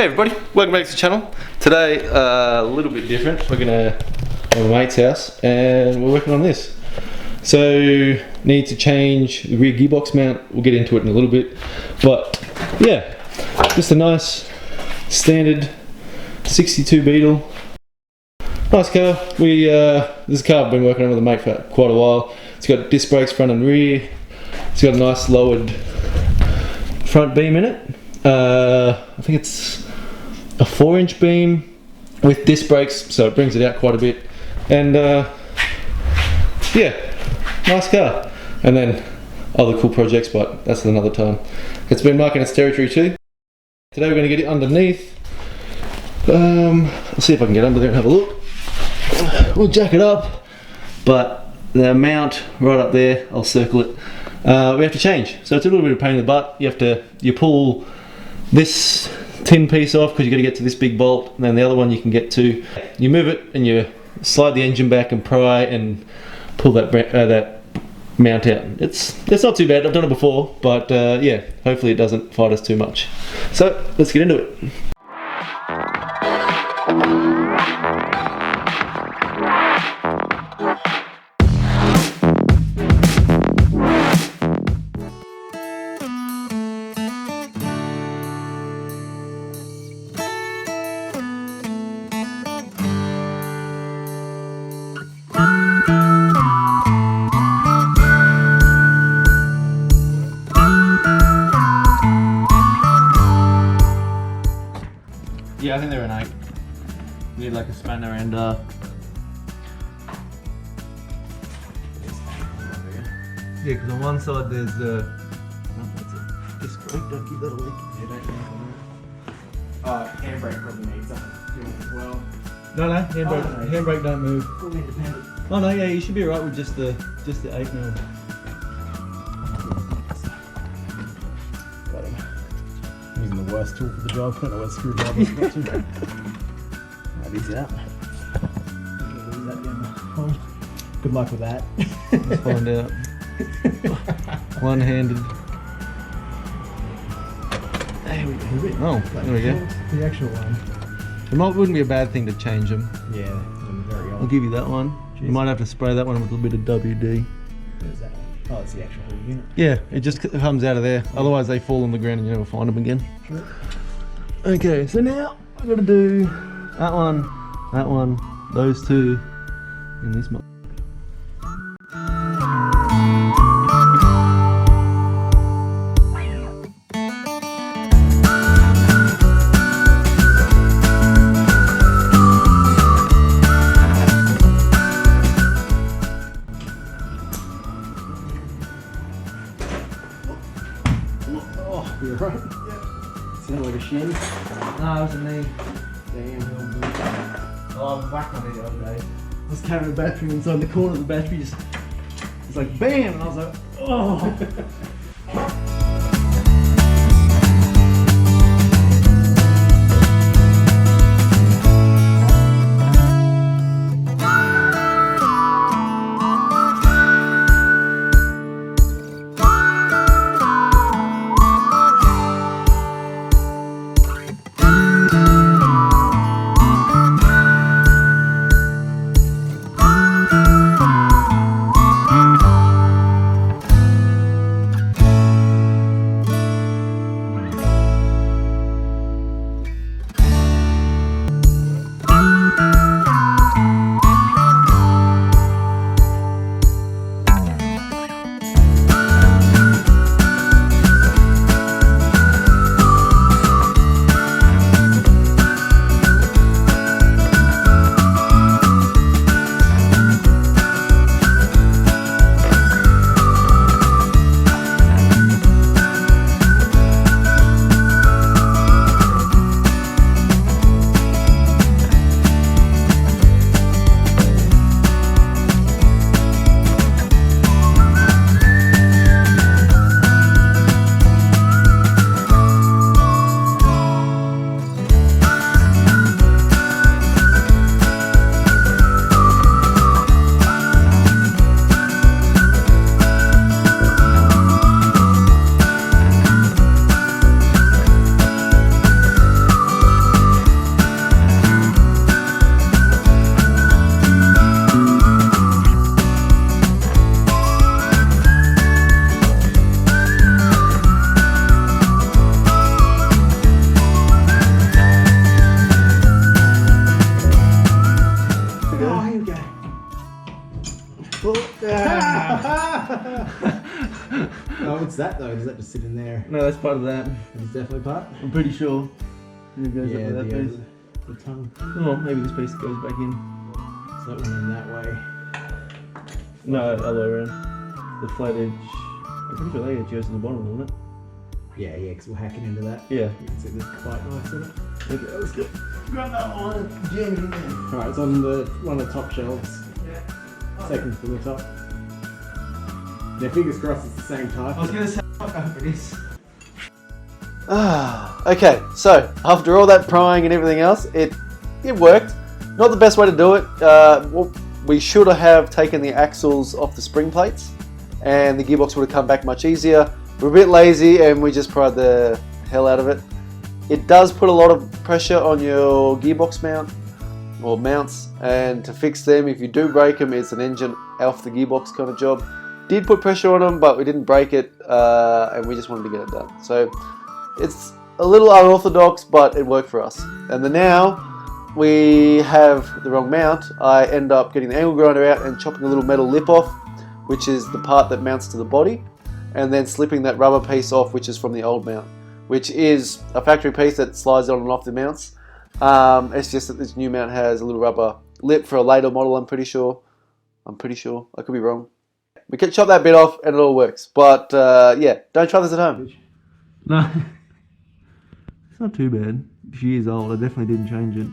Hey everybody, welcome back to the channel. Today, a little bit different. We're gonna my mate's house and we're working on this. So, need to change the rear gearbox mount. We'll get into it in a little bit. But yeah, just a nice standard 62 Beetle. Nice car. This is a car I've been working on with a mate for quite a while. It's got disc brakes front and rear. It's got a nice lowered front beam in it. I think it's a 4-inch beam with disc brakes, so it brings it out quite a bit. And yeah, nice car. And then other cool projects, but that's another time. It's been marking its territory too. Today we're going to get it underneath. I'll see if I can get under there and have a look. We'll jack it up, but the mount right up there, I'll circle it. We have to change, so it's a little bit of a pain in the butt. You pull this tin piece off because you got to get to this big bolt, and then the other one you can get to. You move it and you slide the engine back and pry and pull that mount out. It's not too bad. I've done it before, but yeah, hopefully it doesn't fight us too much. So let's get into it. Yeah, I think they're an 8. You need like a spanner and yeah, because on one side there's that's a disc brake, don't give that a leak. Yeah, don't handbrake probably needs something as well. No, handbrake don't move. Fully independent. Oh no, yeah, you should be right with just the 8mm. Got him. Using the worst tool for the job. I don't know what screwdriver I've got to. That is out. Good luck with that. Let's find out. One-handed. There we go. Oh, there we go. The actual one. It wouldn't be a bad thing to change them. Yeah, I'm very old. I'll give you that one. Jeez. You might have to spray that one with a little bit of WD. What is that one? Oh, it's the actual whole unit. Yeah, it just comes out of there. Otherwise they fall on the ground and you never find them again. Sure. Okay, so now I've got to do that one, those two, and this one. Oh, you're right. Yeah. Sounded like a shin. No, it was a knee. Damn. Oh, I whacked on it the other day. I was carrying a battery inside the corner of the battery, just it's like bam, and I was like, oh. Oh, what's that though? Does that just sit in there? No, that's part of that. It's definitely part. I'm pretty sure. It goes Yeah, up with that piece. the tongue. Oh, maybe this piece goes back in. So that went in that way. No, other way around. The flat edge. I'm pretty sure that edge goes to the bottom, doesn't it? Yeah, because we're hacking into that. Yeah. You can see there's quite nice in it. Okay, let's go. Grab that one. Jam it in there. Alright, it's on one of the top shelves. Yeah. Second from the top. Yeah, fingers crossed it's the same type. I was going to say, fuck up it is. Okay, so after all that prying and everything else, it worked. Not the best way to do it. Well, we should have taken the axles off the spring plates and the gearbox would have come back much easier. We're a bit lazy and we just pried the hell out of it. It does put a lot of pressure on your gearbox mount or mounts, and to fix them, if you do break them, it's an engine off the gearbox kind of job. Did put pressure on them, but we didn't break it and we just wanted to get it done. So it's a little unorthodox, but it worked for us. And then now we have the wrong mount. I end up getting the angle grinder out and chopping a little metal lip off, which is the part that mounts to the body, and then slipping that rubber piece off, which is from the old mount, which is a factory piece that slides on and off the mounts. It's just that this new mount has a little rubber lip for a later model, I'm pretty sure. I could be wrong. We can chop that bit off and it all works. But yeah, don't try this at home. No. It's not too bad. She years old, I definitely didn't change it.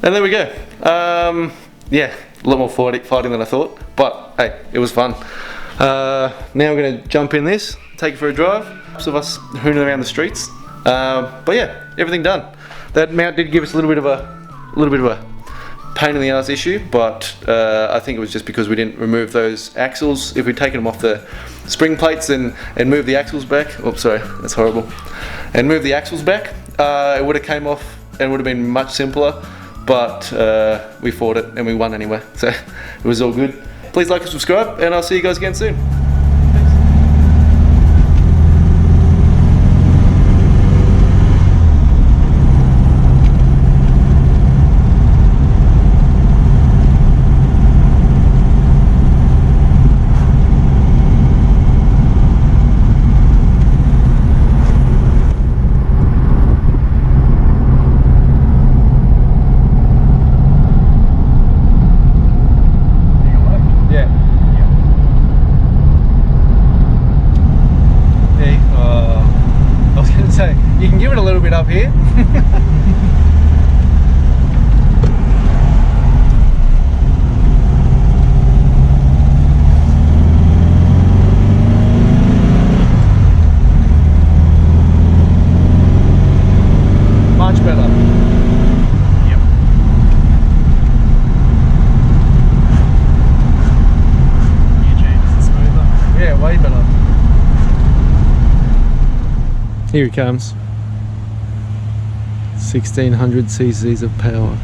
And there we go. Yeah, a lot more fighting than I thought, but hey, it was fun. Now we're going to jump in this, take it for a drive. Most of us hooning around the streets. But yeah, everything done. That mount did give us a little bit of a pain in the ass issue, but I think it was just because we didn't remove those axles. If we'd taken them off the spring plates and moved the axles back, oops, sorry, that's horrible, and moved the axles back, it would have came off and would have been much simpler. But we fought it and we won anyway, so it was all good. Please like and subscribe, and I'll see you guys again soon. You can give it a little bit up here. Much better. Yep. You changed the smoother. Yeah, way better. Here he comes. 1600 cc's of power.